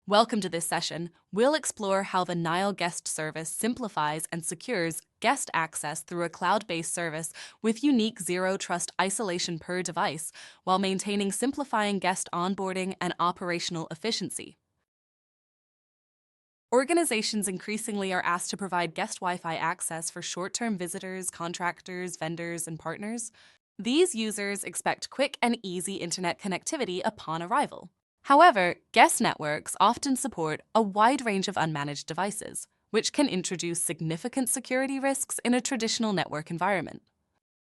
Welcome to this session. We'll explore how the Nile guest service simplifies and secures guest access through a cloud-based service with unique zero-trust isolation per device, while maintaining simplifying guest onboarding and operational efficiency. Organizations increasingly are asked to provide guest Wi-Fi access for short-term visitors, contractors, vendors, and partners. These users expect quick and easy internet connectivity upon arrival. However, guest networks often support a wide range of unmanaged devices, which can introduce significant security risks in a traditional network environment.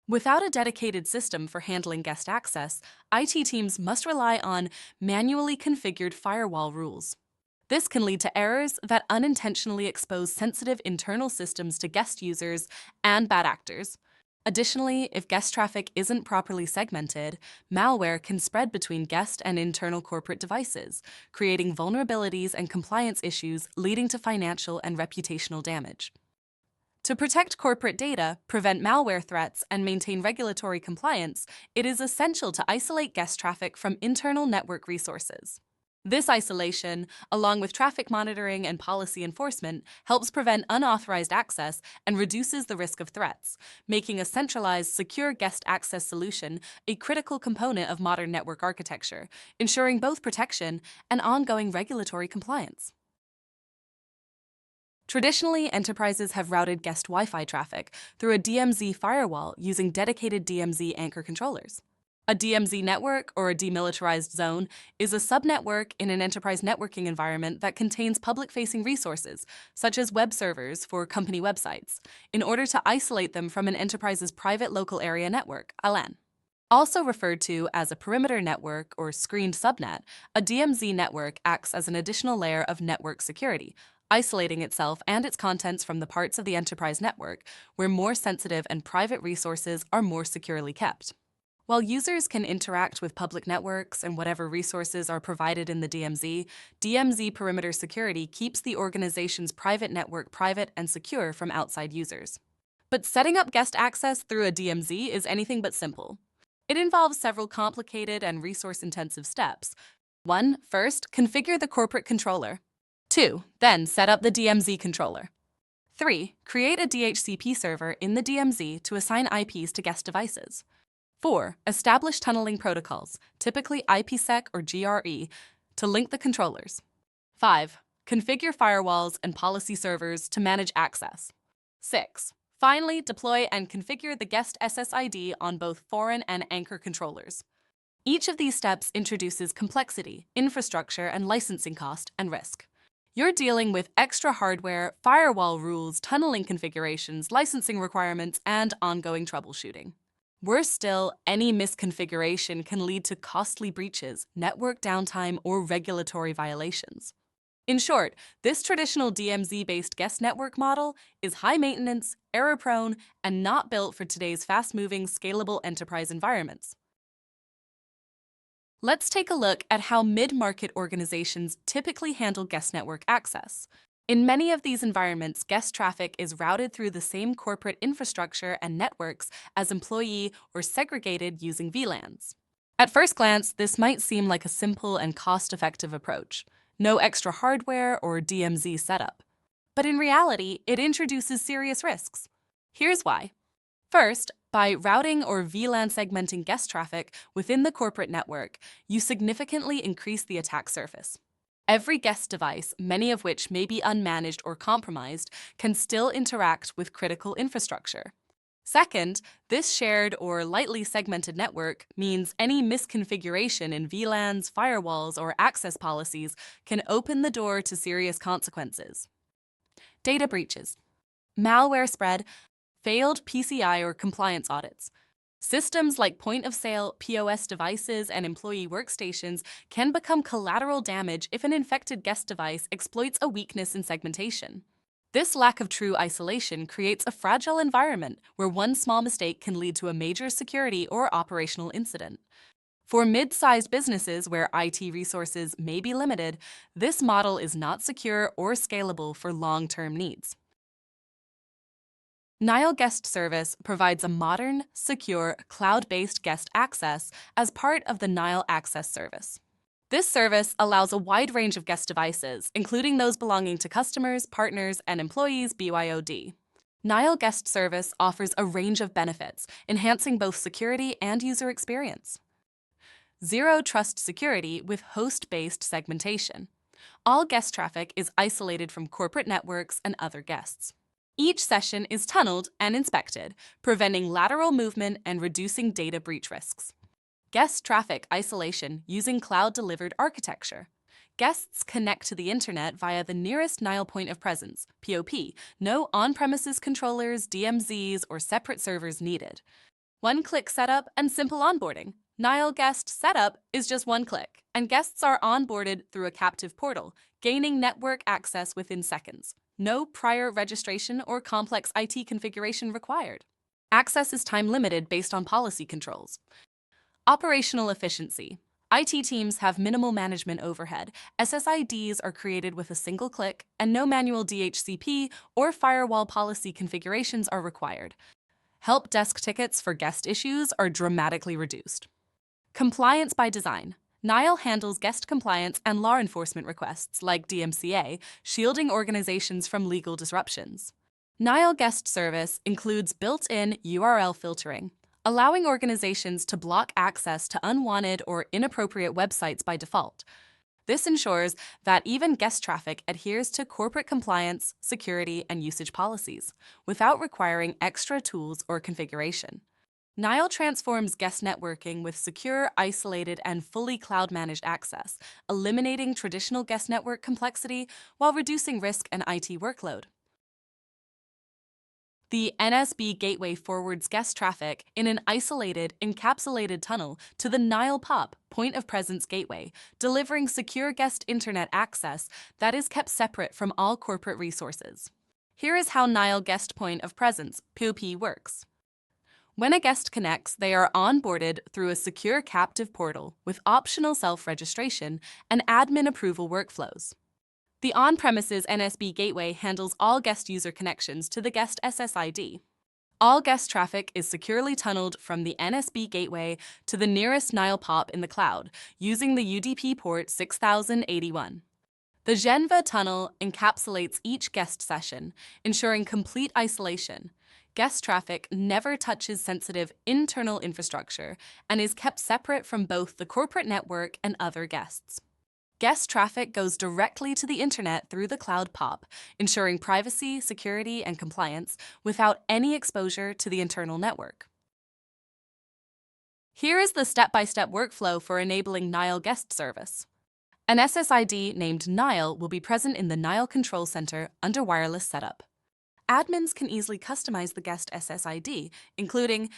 Without a dedicated system for handling guest access, IT teams must rely on manually configured firewall rules. This can lead to errors that unintentionally expose sensitive internal systems to guest users and bad actors. Additionally, if guest traffic isn't properly segmented, malware can spread between guest and internal corporate devices, creating vulnerabilities and compliance issues leading to financial and reputational damage. To protect corporate data, prevent malware threats, and maintain regulatory compliance, it is essential to isolate guest traffic from internal network resources. This isolation, along with traffic monitoring and policy enforcement, helps prevent unauthorized access and reduces the risk of threats, making a centralized, secure guest access solution a critical component of modern network architecture, ensuring both protection and ongoing regulatory compliance. Traditionally, enterprises have routed guest Wi-Fi traffic through a DMZ firewall using dedicated DMZ anchor controllers. A DMZ network, or a demilitarized zone, is a subnetwork in an enterprise networking environment that contains public-facing resources, such as web servers for company websites, in order to isolate them from an enterprise's private local area network, a LAN. Also referred to as a perimeter network or screened subnet, a DMZ network acts as an additional layer of network security, isolating itself and its contents from the parts of the enterprise network where more sensitive and private resources are more securely kept. While users can interact with public networks and whatever resources are provided in the DMZ, DMZ perimeter security keeps the organization's private network private and secure from outside users. But setting up guest access through a DMZ is anything but simple. It involves several complicated and resource-intensive steps. 1. First, configure the corporate controller. 2. Then set up the DMZ controller. 3. Create a DHCP server in the DMZ to assign IPs to guest devices. 4. Establish tunneling protocols, typically IPsec or GRE, to link the controllers. 5. Configure firewalls and policy servers to manage access. 6. Finally, deploy and configure the guest SSID on both foreign and anchor controllers. Each of these steps introduces complexity, infrastructure, and licensing cost and risk. You're dealing with extra hardware, firewall rules, tunneling configurations, licensing requirements, and ongoing troubleshooting. Worse still, any misconfiguration can lead to costly breaches, network downtime, or regulatory violations. In short, this traditional DMZ-based guest network model is high-maintenance, error-prone, and not built for today's fast-moving, scalable enterprise environments. Let's take a look at how mid-market organizations typically handle guest network access. In many of these environments, guest traffic is routed through the same corporate infrastructure and networks as employee or segregated using VLANs. At first glance, this might seem like a simple and cost-effective approach. No extra hardware or DMZ setup. But in reality, it introduces serious risks. Here's why. First, by routing or VLAN segmenting guest traffic within the corporate network, you significantly increase the attack surface. Every guest device, many of which may be unmanaged or compromised, can still interact with critical infrastructure. Second, this shared or lightly segmented network means any misconfiguration in VLANs, firewalls, or access policies can open the door to serious consequences. Data breaches, malware spread, failed PCI or compliance audits. Systems like point-of-sale, POS devices, and employee workstations can become collateral damage if an infected guest device exploits a weakness in segmentation. This lack of true isolation creates a fragile environment where one small mistake can lead to a major security or operational incident. For mid-sized businesses where IT resources may be limited, this model is not secure or scalable for long-term needs. Nile Guest Service provides a modern, secure, cloud-based guest access as part of the Nile Access Service. This service allows a wide range of guest devices, including those belonging to customers, partners, and employees BYOD. Nile Guest Service offers a range of benefits, enhancing both security and user experience. Zero Trust Security with host-based segmentation. All guest traffic is isolated from corporate networks and other guests. Each session is tunneled and inspected, preventing lateral movement and reducing data breach risks. Guest traffic isolation using cloud-delivered architecture. Guests connect to the internet via the nearest Nile point of presence, POP. No on-premises controllers, DMZs, or separate servers needed. One-click setup and simple onboarding. Nile Guest Setup is just one click, and guests are onboarded through a captive portal, gaining network access within seconds. No prior registration or complex IT configuration required. Access is time-limited based on policy controls. Operational efficiency. IT teams have minimal management overhead. SSIDs are created with a single click, and no manual DHCP or firewall policy configurations are required. Help desk tickets for guest issues are dramatically reduced. Compliance by design. Nile handles guest compliance and law enforcement requests, like DMCA, shielding organizations from legal disruptions. Nile Guest Service includes built-in URL filtering, allowing organizations to block access to unwanted or inappropriate websites by default. This ensures that even guest traffic adheres to corporate compliance, security, and usage policies, without requiring extra tools or configuration. Nile transforms guest networking with secure, isolated, and fully cloud-managed access, eliminating traditional guest network complexity while reducing risk and IT workload. The NSB gateway forwards guest traffic in an isolated, encapsulated tunnel to the Nile POP point of presence gateway, delivering secure guest internet access that is kept separate from all corporate resources. Here is how Nile Guest Point of Presence (POP) works. When a guest connects, they are onboarded through a secure captive portal with optional self-registration and admin approval workflows. The on-premises NSB gateway handles all guest user connections to the guest SSID. All guest traffic is securely tunneled from the NSB gateway to the nearest Nile POP in the cloud using the UDP port 6081. The Genva tunnel encapsulates each guest session, ensuring complete isolation. Guest traffic never touches sensitive internal infrastructure and is kept separate from both the corporate network and other guests. Guest traffic goes directly to the internet through the cloud POP, ensuring privacy, security, and compliance without any exposure to the internal network. Here is the step-by-step workflow for enabling Nile Guest Service. An SSID named Nile will be present in the Nile Control Center under wireless setup. Admins can easily customize the guest SSID, including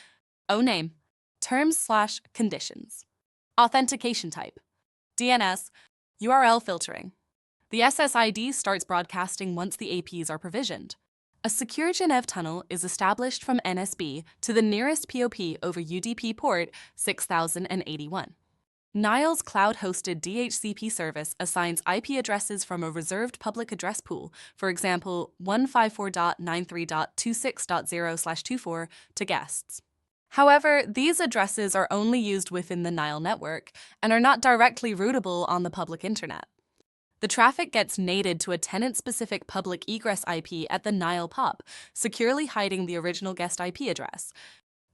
ONAME, terms/conditions, authentication type, DNS, URL filtering. The SSID starts broadcasting once the APs are provisioned. A secure Geneva tunnel is established from NSB to the nearest POP over UDP port 6081. Nile's cloud-hosted DHCP service assigns IP addresses from a reserved public address pool, for example 154.93.26.0/24, to guests. However, these addresses are only used within the Nile network and are not directly routable on the public internet. The traffic gets nated to a tenant-specific public egress IP at the Nile POP, securely hiding the original guest IP address.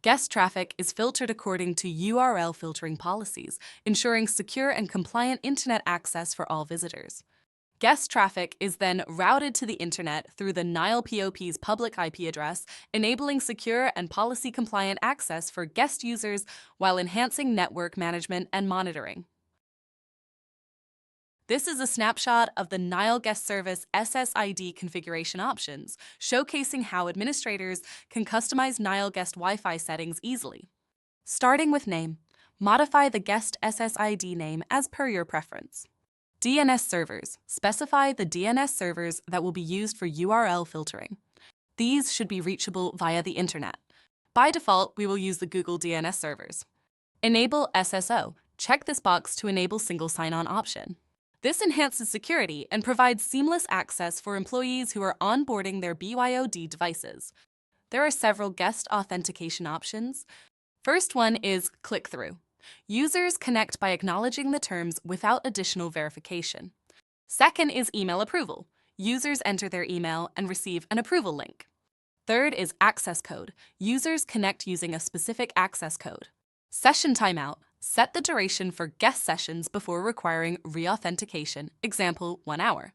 Guest traffic is filtered according to URL filtering policies, ensuring secure and compliant internet access for all visitors. Guest traffic is then routed to the internet through the Nile POP's public IP address, enabling secure and policy-compliant access for guest users while enhancing network management and monitoring. This is a snapshot of the Nile Guest Service SSID configuration options, showcasing how administrators can customize Nile Guest Wi-Fi settings easily. Starting with name, modify the guest SSID name as per your preference. DNS servers, specify the DNS servers that will be used for URL filtering. These should be reachable via the internet. By default, we will use the Google DNS servers. Enable SSO. Check this box to enable single sign-on option. This enhances security and provides seamless access for employees who are onboarding their BYOD devices. There are several guest authentication options. First one is click-through. Users connect by acknowledging the terms without additional verification. Second is email approval. Users enter their email and receive an approval link. Third is access code. Users connect using a specific access code. Session timeout. Set the duration for guest sessions before requiring re-authentication, example 1 hour.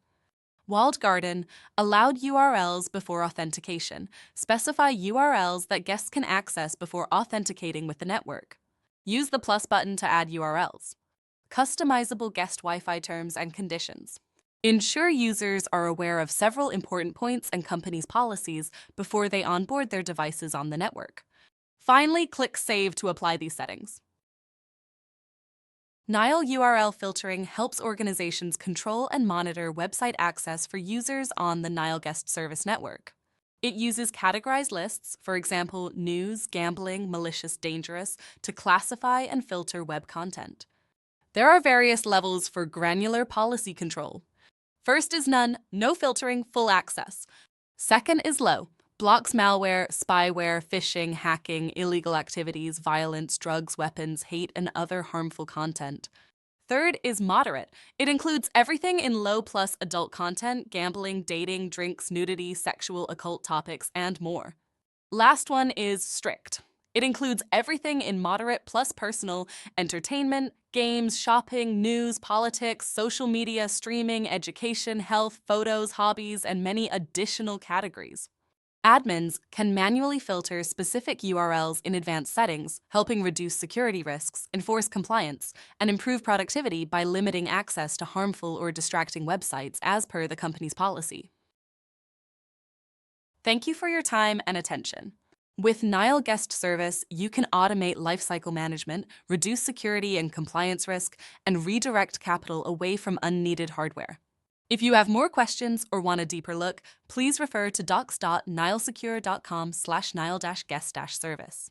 Walled garden. Allowed URLs before authentication. Specify URLs that guests can access before authenticating with the network. Use the plus button to add URLs. Customizable guest Wi-Fi terms and conditions. Ensure users are aware of several important points and companies' policies before they onboard their devices on the network. Finally, click Save to apply these settings. Nile URL filtering helps organizations control and monitor website access for users on the Nile Guest Service Network. It uses categorized lists, for example, news, gambling, malicious, dangerous, to classify and filter web content. There are various levels for granular policy control. First is none, no filtering, full access. Second is low, blocks malware, spyware, phishing, hacking, illegal activities, violence, drugs, weapons, hate, and other harmful content. Third is moderate. It includes everything in low plus adult content, gambling, dating, drinks, nudity, sexual, occult topics, and more. Last one is strict. It includes everything in moderate plus personal, entertainment, games, shopping, news, politics, social media, streaming, education, health, photos, hobbies, and many additional categories. Admins can manually filter specific URLs in advanced settings, helping reduce security risks, enforce compliance, and improve productivity by limiting access to harmful or distracting websites as per the company's policy. Thank you for your time and attention. With Nile Guest Service, you can automate lifecycle management, reduce security and compliance risk, and redirect capital away from unneeded hardware. If you have more questions or want a deeper look, please refer to docs.nilesecure.com/nile-guest-service.